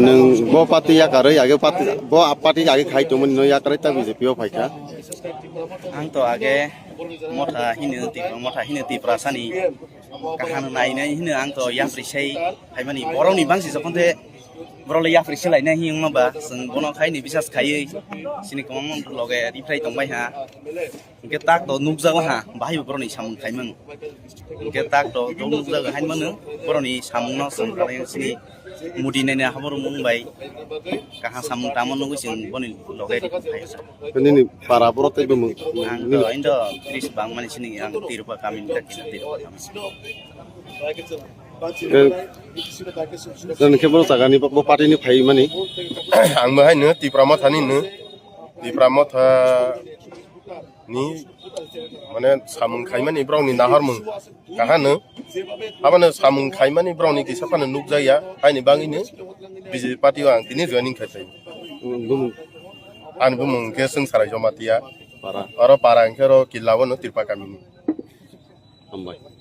nung bo party ya kare age party age khai to mun no ya kare ta BJP o phaika ang to age motha hinati prasani kahan nai nai hinu ang to ya prisai haimani borong ni bangsi jokonte borole ya prisai lai na hiung ma ba sung bono khai ni bisas khai sini komang loge rifrai tongbai ha ke tak to nukja ha bahai boroni samung khai mang ke tak to nukja ga hain mang boroni samung no sung kale sini mudi nene habor mumbai kaha samung tamon nunggu sing boni loge khai sa ini para prote be mung ang to indo tris bang mani sini ang tirupa kami takina tirupa kami dan keboro sagani bo party ni phai mani ang mahai no ti pramotha ni mane samung khaimani brong ni nahar mung kahane abane samung khaimani brong ni kisapane nukjaya haini bangi ni BJP party ang tini joining khatai an bumung ke sung sarai jomatia para angkero kilawo no tirpa kami ni ambai